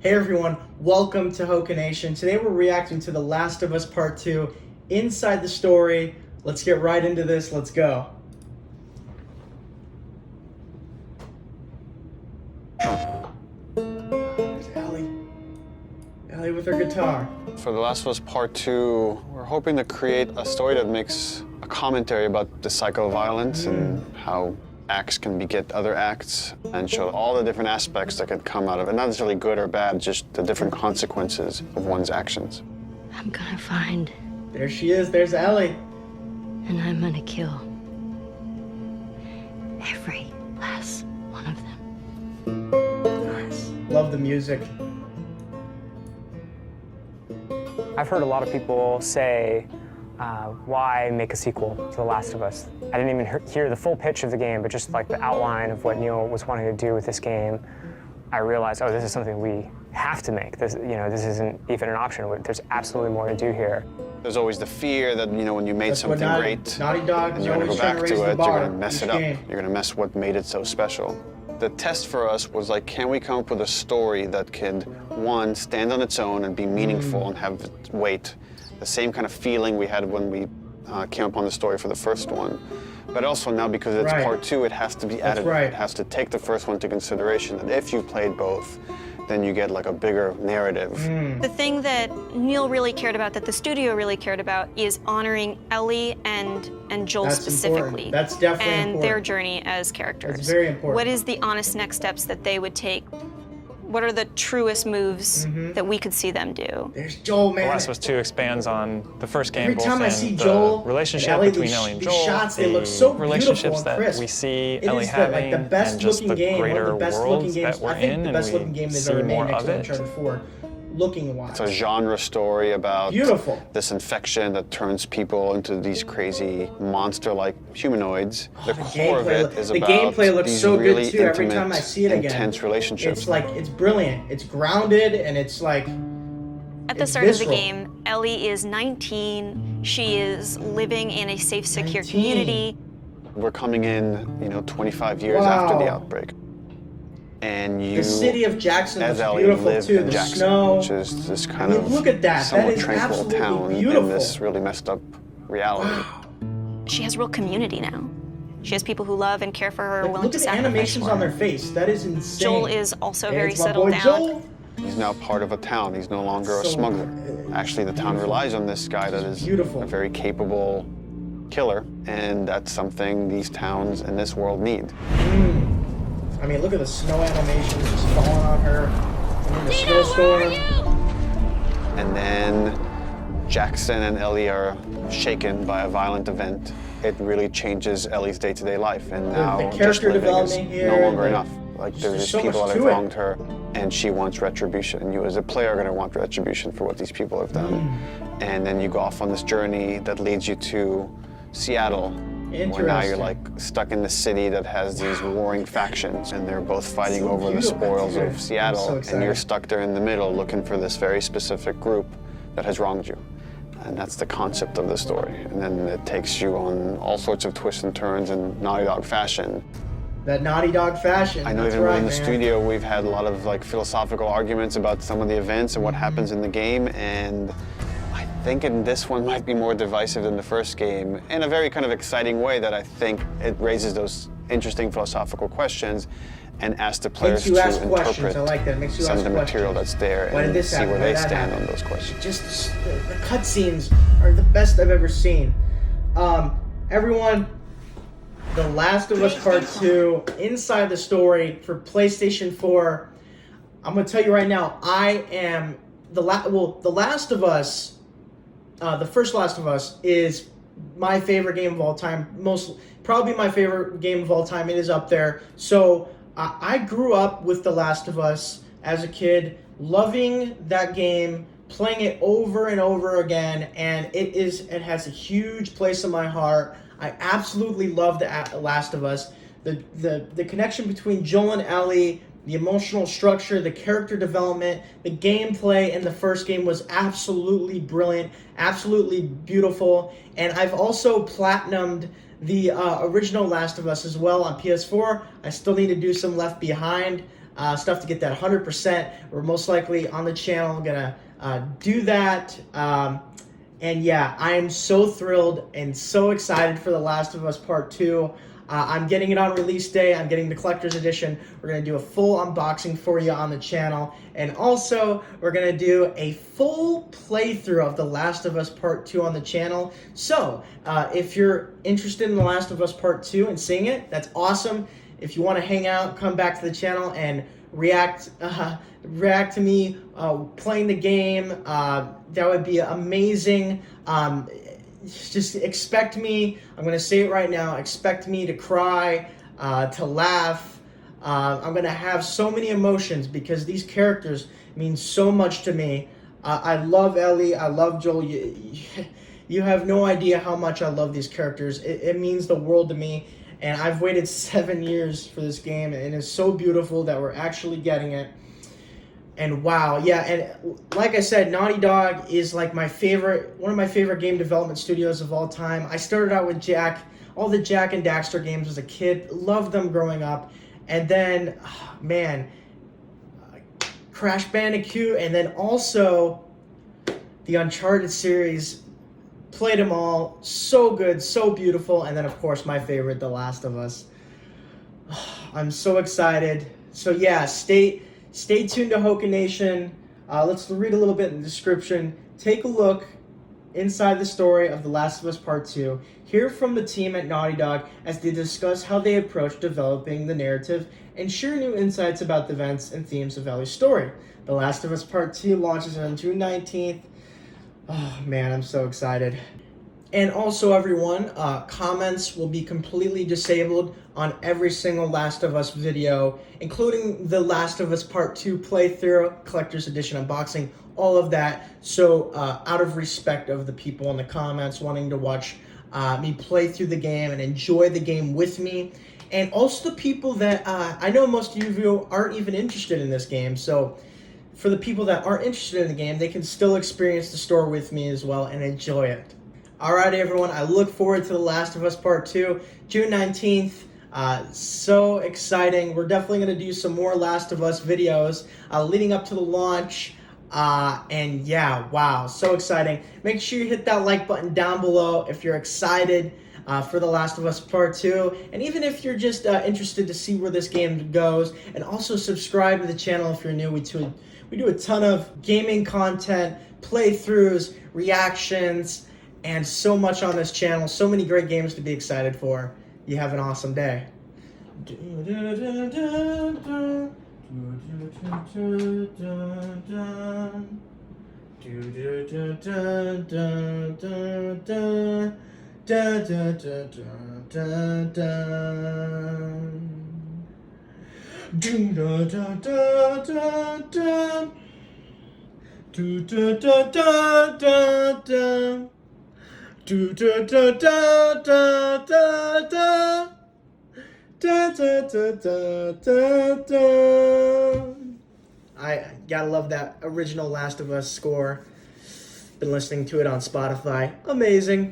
Hey everyone, welcome to Hoka Nation. Today we're reacting to The Last of Us Part 2, Inside the Story. Let's get right into this, let's go. There's Ellie. Ellie with her guitar. For The Last of Us Part 2, we're hoping to create a story that makes a commentary about the cycle of violence and how acts can beget other acts, and show all the different aspects that could come out of it. Not necessarily good or bad, just the different consequences of one's actions. I'm gonna find, There she is, there's Ellie. and I'm gonna kill every last one of them. Nice. Love the music. I've heard a lot of people say, why make a sequel to The Last of Us? I didn't even hear the full pitch of the game, but just like the outline of what Neil was wanting to do with this game, I realized, oh, this is something we have to make. This isn't even an option. There's absolutely more to do here. There's always the fear that, when you made That's what something great, Naughty Dog and is you're gonna go always trying back to to raise it, the bar. you're gonna mess it up. Game. You're gonna mess what made it so special. The test for us was like, can we come up with a story that could, one, stand on its own and be meaningful and have weight, the same kind of feeling we had when we came upon the story for the first one. But also now, because it's Right. Part 2, it has to be added. right. It has to take the first one into consideration. And if you played both, then you get like a bigger narrative. The thing that Neil really cared about, that the studio really cared about, is honoring Ellie and Joel That's specifically. important. That's definitely and important. their journey as characters. That's very important. What is the honest next steps that they would take? What are the truest moves that we could see them do? There's Joel, The man. Last of Us 2 expands on the first game, Every both time I in see the Joel relationship and Ellie, between these- Ellie and these Joel, shots, they the look so beautiful relationships and that crisp. we see It Ellie is having, the best and just looking the game, one greater of the best worlds looking games. that we're I think in, the and best we looking game they've see ever made more next of to it. Uncharted 4, looking wise. It's a genre story about Beautiful. this infection that turns people into these crazy monster-like humanoids. The core of gameplay- it is the about gameplay looks these so good, really too, every intimate, time I see it again. intense relationships. It's like, it's brilliant. It's grounded and it's like, At the it's start visceral. of the game, Ellie is 19. She is living in a safe, secure 19. community. We're coming in, 25 years after the Wow. outbreak. And you, The city of Jackson as looks Ellie, beautiful live too. in The Jackson, snow. which is this kind I mean, of look at that. That somewhat is tranquil absolutely town beautiful. in this really messed up reality. She has real community now. She has people who love and care for her, Like, willing look to at the sacrifice animations for on her. their face. That is insane. Joel is also There's very my settled boy down. Joel. He's now part of a town. He's no longer a So, smuggler. Actually, the town relies on this guy that is beautiful. a very capable killer, and that's something these towns in this world need. I mean, look at the snow animations just falling on her. And then the snowstorm. And then Jackson and Ellie are shaken by a violent event. It really changes Ellie's day-to-day life, and now the just character living is development here, no longer like, enough. Like, there's there's so these people much that have to it. wronged her, and she wants retribution. And you, as a player, are going to want retribution for what these people have done. And then you go off on this journey that leads you to Seattle, where now you're Interesting. like stuck in the city that has these warring factions, and they're both fighting So over the beautiful. spoils I'm of so Seattle, and you're excited. stuck there in the middle looking for this very specific group that has wronged you. And that's the concept of the story. And then it takes you on all sorts of twists and turns in Naughty Dog fashion. That Naughty Dog fashion. I know That's even right, within the man. studio, we've had a lot of like philosophical arguments about some of the events and what happens in the game, and I think in this one might be more divisive than the first game in a very kind of exciting way that I think it raises those interesting philosophical questions and asks the players you to ask questions. interpret I like that. Makes you some of ask the material questions. that's there Why did and this see happen? where Why they did that stand happen? on those questions. Just the cutscenes are the best I've ever seen. Everyone, The Last of Us Part 2, Inside the Story for PlayStation 4. I'm gonna tell you right now, I am The Last of Us. The first Last of Us is my favorite game of all time. Probably my favorite game of all time. It is up there. So I grew up with The Last of Us as a kid, loving that game, playing it over and over again, and it has a huge place in my heart. I absolutely love The Last of Us. The connection between Joel and Ellie, the emotional structure, the character development, the gameplay in the first game was absolutely brilliant, absolutely beautiful. And I've also platinumed the original Last of Us as well on PS4. I still need to do some Left Behind. stuff to get that 100%. We're most likely on the channel gonna do that. And yeah, I am so thrilled and so excited for The Last of Us Part 2. I'm getting it on release day. I'm getting the collector's edition. We're going to do a full unboxing for you on the channel. And also, we're going to do a full playthrough of The Last of Us Part 2 on the channel. So, if you're interested in The Last of Us Part 2 and seeing it, that's awesome. If you want to hang out, come back to the channel and react to me playing the game. That would be amazing. Just expect me, I'm going to say it right now, expect me to cry, to laugh. I'm going to have so many emotions because these characters mean so much to me. I love Ellie, I love Joel. You have no idea how much I love these characters. It means the world to me. And I've waited 7 years for this game, and it's so beautiful that we're actually getting it. And wow, yeah, and like I said, Naughty Dog is like one of my favorite game development studios of all time. I started out with all the Jak and Daxter games as a kid, loved them growing up, and then, Crash Bandicoot, and then also the Uncharted series, played them all, so good, so beautiful, and then of course my favorite, The Last of Us. I'm so excited. So yeah, stay tuned to Hoka Nation. Let's read a little bit in the description. Take a look inside the story of The Last of Us Part 2. Hear from the team at Naughty Dog as they discuss how they approach developing the narrative and share new insights about the events and themes of Ellie's story. The Last of Us Part 2 launches on June 19th. Oh man, I'm so excited. And also, everyone, comments will be completely disabled on every single Last of Us video, including the Last of Us Part 2 playthrough, collector's edition unboxing, all of that. So, out of respect of the people in the comments wanting to watch me play through the game and enjoy the game with me, and also the people that I know most of you aren't even interested in this game. So, for the people that are interested in the game, they can still experience the story with me as well and enjoy it. Alright everyone, I look forward to The Last of Us Part 2, June 19th. So exciting. We're definitely going to do some more Last of Us videos leading up to the launch. And yeah, wow, so exciting. Make sure you hit that like button down below if you're excited for The Last of Us Part 2. And even if you're just interested to see where this game goes. And also subscribe to the channel if you're new. We do a ton of gaming content, playthroughs, reactions, and so much on this channel. So many great games to be excited for. You have an awesome day. I gotta love that original Last of Us score. Been listening to it on Spotify. Amazing.